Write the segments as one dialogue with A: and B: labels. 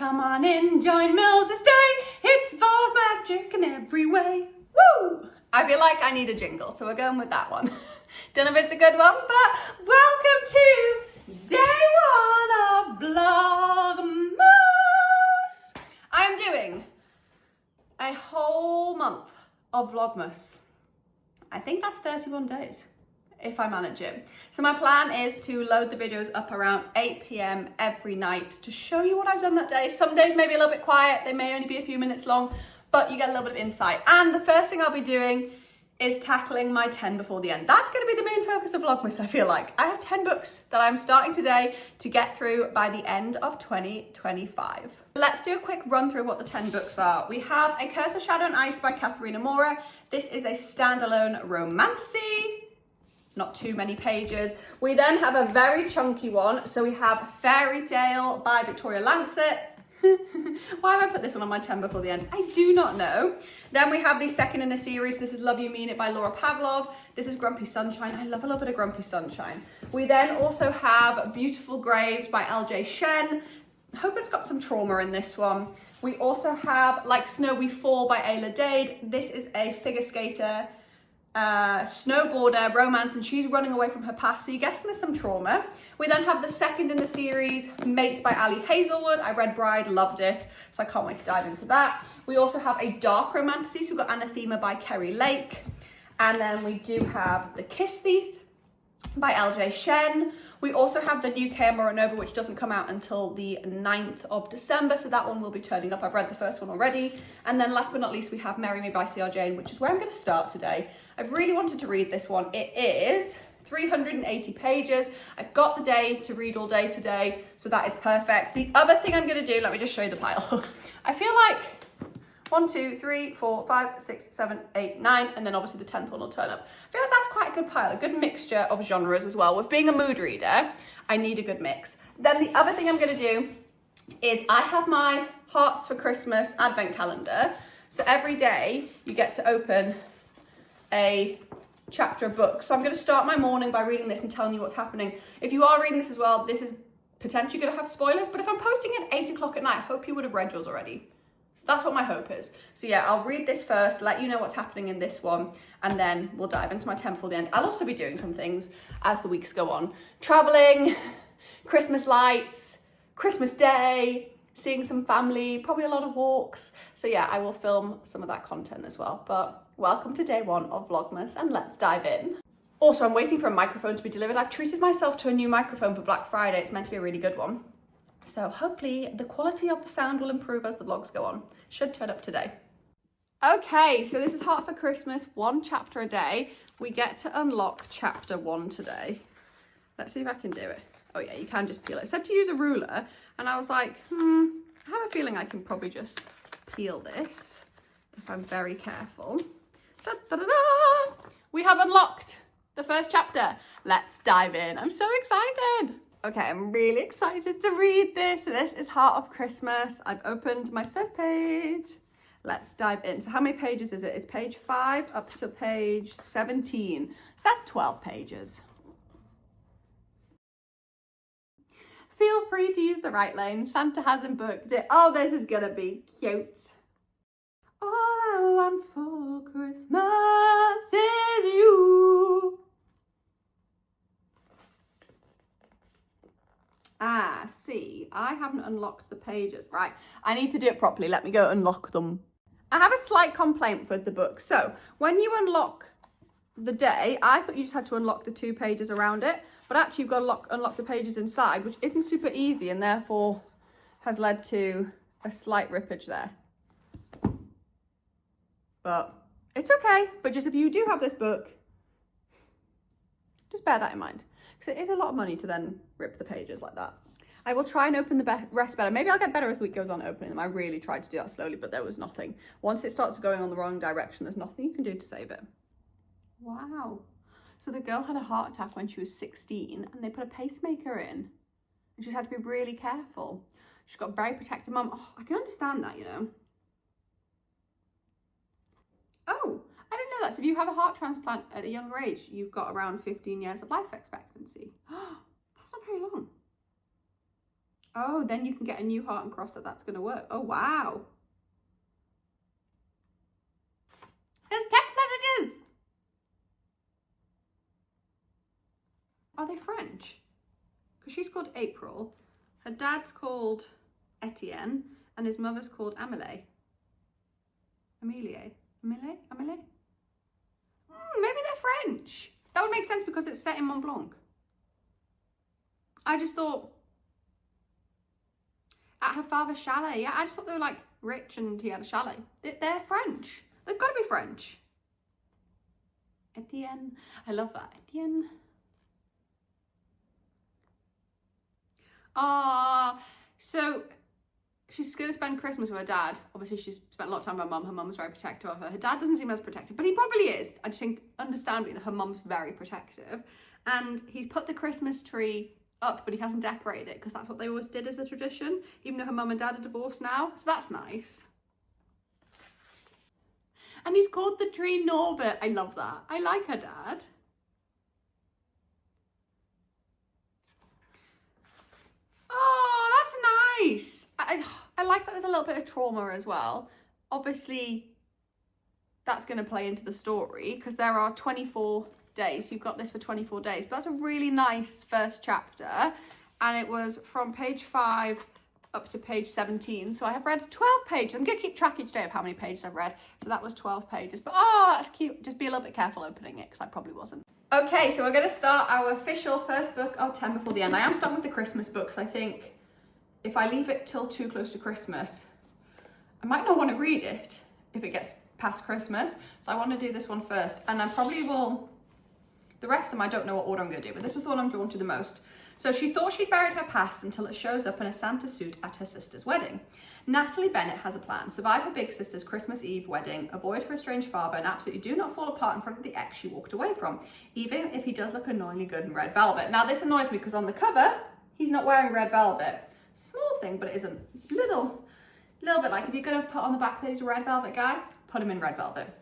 A: Come on in, join Mills' day. It's full of magic in every way. Woo! I feel like I need a jingle, so we're going with that one. Don't know if it's a good one, but welcome to day one of Vlogmas. I'm doing a whole month of Vlogmas. I think that's 31 days, if I manage it. So my plan is to load the videos up around 8 p.m. every night to show you what I've done that day. Some days may be a little bit quiet, they may only be a few minutes long, but you get a little bit of insight. And the first thing I'll be doing is tackling my 10 before the end. That's gonna be the main focus of Vlogmas, I feel like. I have 10 books that I'm starting today to get through by the end of 2025. Let's do a quick run through what the 10 books are. We have A Curse of Shadow and Ice by Katharina Mora. This is a standalone romantasy. Not too many pages. We then have a very chunky one. So we have Fairy Tale by Victoria Lancet. Why have I put this one on my 10 before the end? I do not know. Then we have the second in a series. This is Love You Mean It by Laura Pavlov. This is Grumpy Sunshine. I love a little bit of Grumpy Sunshine. We then also have Beautiful Graves by LJ Shen. I hope it's got some trauma in this one. We also have Like Snow We Fall by Ayla Dade. This is a figure skater, snowboarder romance, and she's running away from her past, so you're guessing there's some trauma. We then have the second in the series, Mate by Ali Hazelwood. I read Bride, loved it, so I can't wait to dive into that. We also have a dark romantasy, so we've got Anathema by Kerry Lake, and then we do have The Kiss Thief by LJ Shen. We also have the new Camera Nova, which doesn't come out until the 9th of December, so that one will be turning up. I've read the first one already. And then last but not least, we have Marry Me by C.R. Jane, which is where I'm going to start today. I've really wanted to read this one. It is 380 pages. I've got the day to read all day today, so that is perfect. The other thing I'm going to do, let me just show you the pile. I feel like 1, 2, 3, 4, 5, 6, 7, 8, 9, and then obviously the 10th one will turn up. I feel like that's quite a good pile, a good mixture of genres as well. With being a mood reader, I need a good mix. Then the other thing I'm gonna do is I have my Hearts for Christmas advent calendar. So every day you get to open a chapter of book. So I'm gonna start my morning by reading this and telling you what's happening. If you are reading this as well, this is potentially gonna have spoilers, but if I'm posting at 8 o'clock at night, I hope you would have read yours already. That's what my hope is. So yeah, I'll read this first, let you know what's happening in this one, and then we'll dive into my 10 before the end. I'll also be doing some things as the weeks go on. Traveling, Christmas lights, Christmas Day, seeing some family, probably a lot of walks. So yeah, I will film some of that content as well. But welcome to day one of Vlogmas, and let's dive in. Also, I'm waiting for a microphone to be delivered. I've treated myself to a new microphone for Black Friday. It's meant to be a really good one. So hopefully the quality of the sound will improve as the vlogs go on. Should turn up today. Okay, so this is Heart for Christmas, 1 chapter a day. We get to unlock chapter 1 today. Let's see if I can do it. Oh yeah, you can just peel it. It said to use a ruler, and I was like, I have a feeling I can probably just peel this if I'm very careful. Da, da, da, da. We have unlocked the first chapter. Let's dive in. I'm so excited. Okay, I'm really excited to read this. This is Heart of Christmas. I've opened my first page. Let's dive in. So how many pages is it? It's page 5 up to page 17. So that's 12 pages. Feel free to use the right lane. Santa hasn't booked it. Oh, this is gonna be cute. All I want for Christmas is you. Ah, see, I haven't unlocked the pages. Right, I need to do it properly. Let me go unlock them. I have a slight complaint with the book. So when you unlock the day, I thought you just had to unlock the 2 pages around it, but actually you've got to unlock the pages inside, which isn't super easy and therefore has led to a slight rippage there. But it's okay. But just if you do have this book, just bear that in mind. Because it is a lot of money to then rip the pages like that. I will try and open the rest better. Maybe I'll get better as the week goes on opening them. I really tried to do that slowly, but there was nothing. Once it starts going on the wrong direction, there's nothing you can do to save it. Wow. So the girl had a heart attack when she was 16 and they put a pacemaker in. And she's had to be really careful. She's got a very protective mum. Oh, I can understand that, you know. Oh, I didn't know that. So if you have a heart transplant at a younger age, you've got around 15 years of life expectancy. That's not very long. Oh, then you can get a new heart and cross that that's going to work. Oh, wow. There's text messages. Are they French? Because she's called April. Her dad's called Etienne and his mother's called Amélie. Amélie? Amélie? Amélie? Maybe they're French. That would make sense because it's set in Mont Blanc. I just thought, at her father's chalet, yeah, I just thought they were like rich and he had a chalet. They're French. They've got to be French. Etienne. I love that. Etienne. So she's going to spend Christmas with her dad. Obviously, she's spent a lot of time with her mum. Her mum's very protective of her. Her dad doesn't seem as protective, but he probably is. I just think, understandably, that her mum's very protective. And he's put the Christmas tree up, but he hasn't decorated it because that's what they always did as a tradition, even though her mum and dad are divorced now. So that's nice. And he's called the tree Norbert. I love that. I like her dad. Oh, that's nice. I like that there's a little bit of trauma as well. Obviously, that's going to play into the story because there are 24 days. You've got this for 24 days. But that's a really nice first chapter. And it was from page 5 up to page 17. So I have read 12 pages. I'm going to keep track each day of how many pages I've read. So that was 12 pages. But oh, that's cute. Just be a little bit careful opening it because I probably wasn't. Okay, so we're going to start our official first book of 10 Before the End. I am starting with the Christmas book because I think if I leave it till too close to Christmas, I might not want to read it if it gets past Christmas. So I want to do this one first. And I probably will, the rest of them I don't know what order I'm going to do, but this was the one I'm drawn to the most. So she thought she'd buried her past until it shows up in a Santa suit at her sister's wedding. Natalie Bennett has a plan. Survive her big sister's Christmas Eve wedding, avoid her estranged father, and absolutely do not fall apart in front of the ex she walked away from, even if he does look annoyingly good in red velvet. Now this annoys me because on the cover, he's not wearing red velvet. Small thing, but it isn't. Little bit like if you're going to put on the back that he's a red velvet guy, put him in red velvet.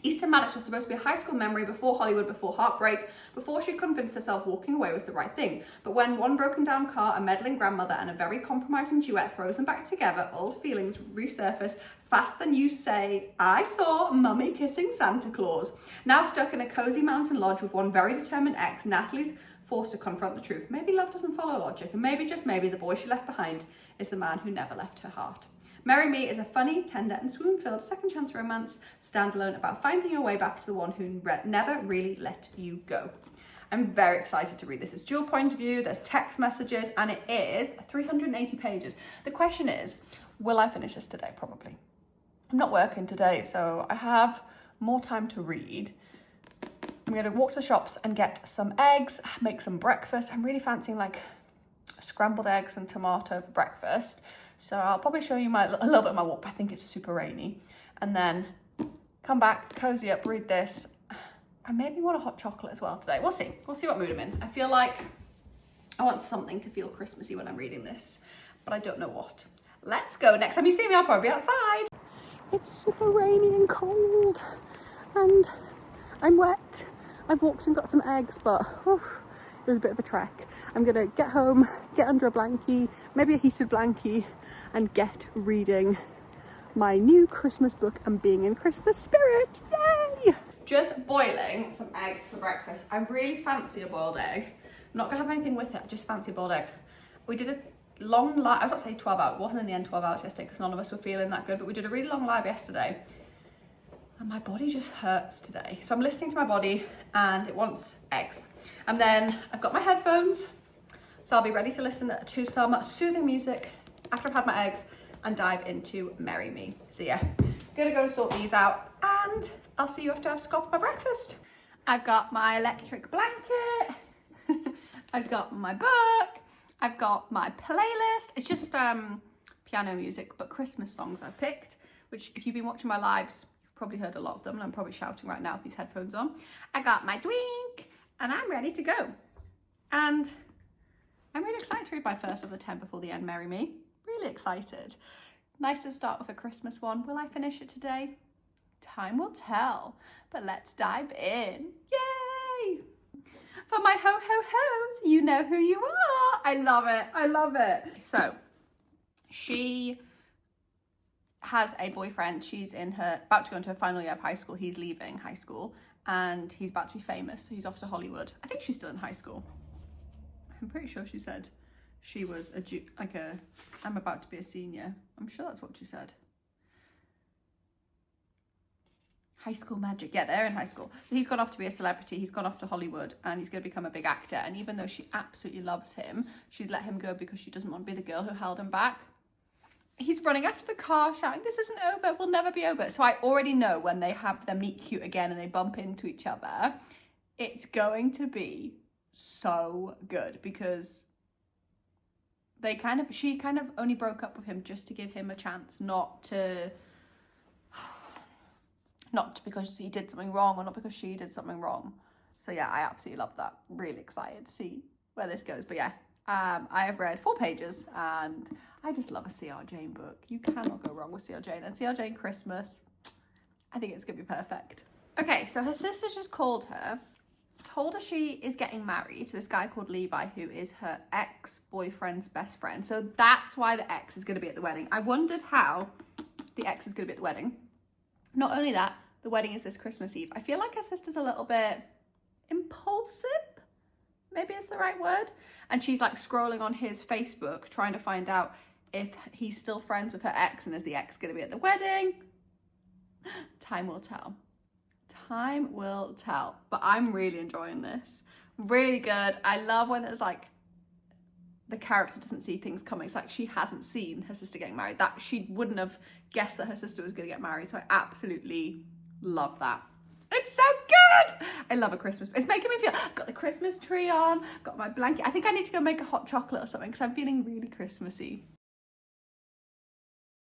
A: Easter Maddox was supposed to be a high school memory before Hollywood, before heartbreak, before she convinced herself walking away was the right thing. But when one broken down car, a meddling grandmother, and a very compromising duet throws them back together, old feelings resurface faster than you say, I saw Mummy kissing Santa Claus. Now stuck in a cozy mountain lodge with one very determined ex, Natalie's forced to confront the truth. Maybe love doesn't follow logic, and maybe, just maybe, the boy she left behind is the man who never left her heart. Marry Me is a funny, tender and swoon-filled second chance romance standalone about finding your way back to the one who never really let you go. I'm very excited to read this. It's dual point of view, there's text messages, and it is 380 pages. The question is, will I finish this today? Probably. I'm not working today, so I have more time to read. I'm going to walk to the shops and get some eggs, make some breakfast. I'm really fancying like scrambled eggs and tomato for breakfast. So I'll probably show you a little bit of my walk, but I think it's super rainy. And then come back, cozy up, read this. I maybe want a hot chocolate as well today. We'll see. We'll see what mood I'm in. I feel like I want something to feel Christmassy when I'm reading this, but I don't know what. Let's go. Next time you see me, I'll probably be outside. It's super rainy and cold, and I'm wet. I've walked and got some eggs, but it was a bit of a trek. I'm gonna get home, get under a blankie, maybe a heated blankie, and get reading my new Christmas book and being in Christmas spirit. Yay! Just boiling some eggs for breakfast. I really fancy a boiled egg. I'm not gonna have anything with it, I just fancy a boiled egg. We did a long live, I was about to say 12 hours, it wasn't in the end 12 hours yesterday because none of us were feeling that good, but we did a really long live yesterday. And my body just hurts today. So I'm listening to my body and it wants eggs. And then I've got my headphones, so I'll be ready to listen to some soothing music after I've had my eggs and dive into Marry Me. So yeah, gonna go and sort these out and I'll see you after I've scoffed my breakfast. I've got my electric blanket, I've got my book, I've got my playlist. It's just piano music, but Christmas songs I've picked, which if you've been watching my lives, you've probably heard a lot of them and I'm probably shouting right now with these headphones on. I got my drink and I'm ready to go. And I'm really excited to read my first of the 10 Before the End, Marry Me. Really excited. Nice to start with a Christmas one. Will I finish it today? Time will tell, but let's dive in. Yay! For my ho-ho-hos, you know who you are. I love it. I love it. So she has a boyfriend. She's about to go into her final year of high school. He's leaving high school and he's about to be famous. So he's off to Hollywood. I think she's still in high school. I'm pretty sure she said she was I'm about to be a senior. I'm sure that's what she said. High School Magic. Yeah, they're in high school. So he's gone off to be a celebrity. He's gone off to Hollywood and he's going to become a big actor. And even though she absolutely loves him, she's let him go because she doesn't want to be the girl who held him back. He's running after the car shouting, "This isn't over, we'll never be over." So I already know when they have them meet cute again and they bump into each other, it's going to be so good because she kind of only broke up with him just to give him a chance, not because he did something wrong or not because she did something wrong. So yeah, I absolutely love that. Really excited to see where this goes. But yeah, I have read 4 pages and I just love a C.R. Jane book. You cannot go wrong with C.R. Jane. And C.R. Jane Christmas, I think it's going to be perfect. Okay, so her sister just called her, told her she is getting married to this guy called Levi, who is her ex-boyfriend's best friend. So that's why the ex is going to be at the wedding. I wondered how the ex is going to be at the wedding. Not only that, the wedding is this Christmas Eve. I feel like her sister's a little bit impulsive. Maybe it's the right word. And she's like scrolling on his Facebook trying to find out if he's still friends with her ex and is the ex going to be at the wedding. Time will tell. Time will tell. But I'm really enjoying this. Really good. I love when it's like the character doesn't see things coming. It's like she hasn't seen her sister getting married. That she wouldn't have guessed that her sister was going to get married. So I absolutely love that. It's so good. I love a Christmas. It's making me feel, I've got the Christmas tree on, got my blanket. I think I need to go make a hot chocolate or something because I'm feeling really Christmassy.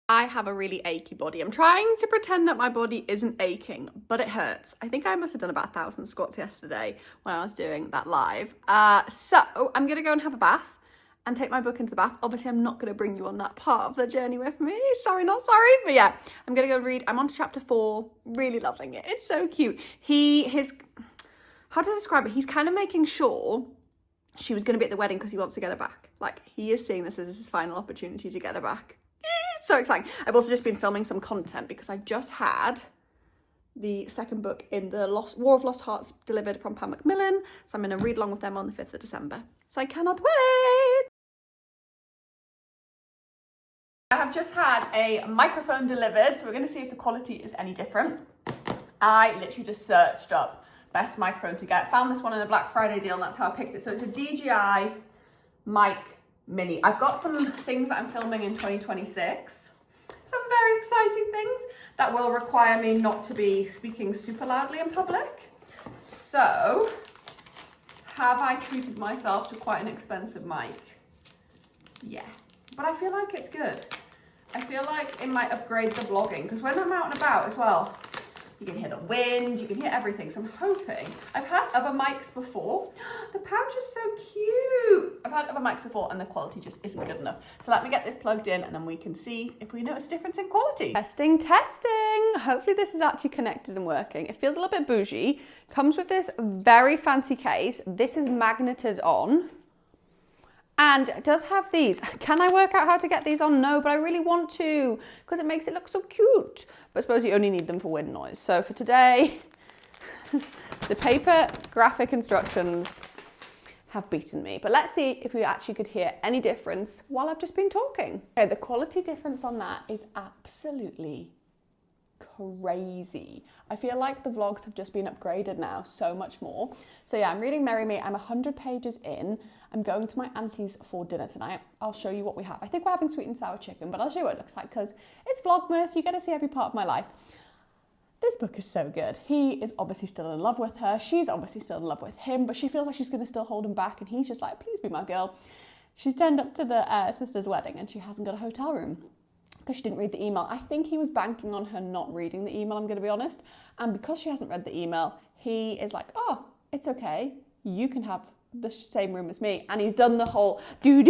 A: I have a really achy body. I'm trying to pretend that my body isn't aching, but it hurts. I think I must have done about 1,000 squats yesterday when I was doing that live. So I'm gonna go and have a bath and take my book into the bath. Obviously, I'm not gonna bring you on that part of the journey with me. Sorry, not sorry, but yeah, I'm gonna go read. I'm on to chapter 4, really loving it. It's so cute. How to describe it? He's kind of making sure she was gonna be at the wedding because he wants to get her back. Like, he is seeing this as his final opportunity to get her back. It's so exciting. I've also just been filming some content because I just had the second book in the War of Lost Hearts delivered from Pam Macmillan. So I'm going to read along with them on the 5th of December. So I cannot wait. I have just had a microphone delivered. So we're going to see if the quality is any different. I literally just searched up best microphone to get. Found this one in a Black Friday deal and that's how I picked it. So it's a DJI mic mini. I've got some things that I'm filming in 2026. Some very exciting things that will require me not to be speaking super loudly in public. So, have I treated myself to quite an expensive mic? Yeah, but I feel like it's good. I feel like it might upgrade the vlogging because when I'm out and about as well, you can hear the wind, you can hear everything. So I'm hoping, I've had other mics before. The pouch is so cute. I've had other mics before and the quality just isn't good enough. So let me get this plugged in and then we can see if we notice a difference in quality. Testing, testing. Hopefully this is actually connected and working. It feels a little bit bougie. Comes with this very fancy case. This is magneted on. And it does have these. Can I work out how to get these on? No, but I really want to because it makes it look so cute. But I suppose you only need them for wind noise. So for today, the paper graphic instructions have beaten me. But let's see if we actually could hear any difference while I've just been talking. Okay, the quality difference on that is absolutely crazy. I feel like the vlogs have just been upgraded now so much more. So yeah, I'm reading Merry Me. I'm 100 pages in. I'm going to my auntie's for dinner tonight. I'll show you what we have. I think we're having sweet and sour chicken, but I'll show you what it looks like because it's Vlogmas. You get to see every part of my life. This book is so good. He is obviously still in love with her. She's obviously still in love with him, but she feels like she's going to still hold him back. And he's just like, please be my girl. She's turned up to the sister's wedding and she hasn't got a hotel room because she didn't read the email. I think he was banking on her not reading the email, I'm going to be honest. And because she hasn't read the email, he is like, oh, it's okay. You can have the same room as me. And he's done the whole do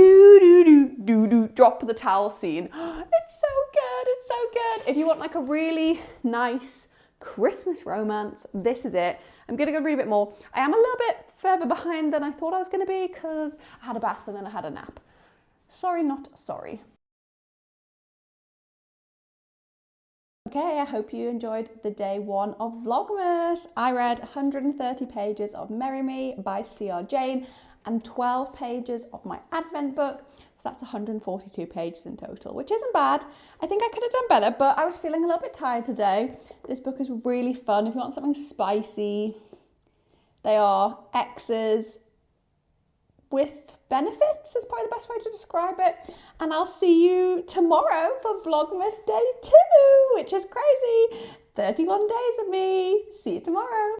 A: drop the towel scene. It's so good. It's so good. If you want like a really nice, Christmas romance. This is it. I'm gonna go read a bit more. I am a little bit further behind than I thought I was gonna be because I had a bath and then I had a nap. Sorry, not sorry. Okay, I hope you enjoyed the day one of Vlogmas. I read 130 pages of Merry Me by C.R. Jane and 12 pages of my Advent book. So that's 142 pages in total, which isn't bad. I think I could have done better, but I was feeling a little bit tired today. This book is really fun. If you want something spicy, they are X's with benefits is probably the best way to describe it. And I'll see you tomorrow for Vlogmas day 2, which is crazy. 31 days of me. See you tomorrow.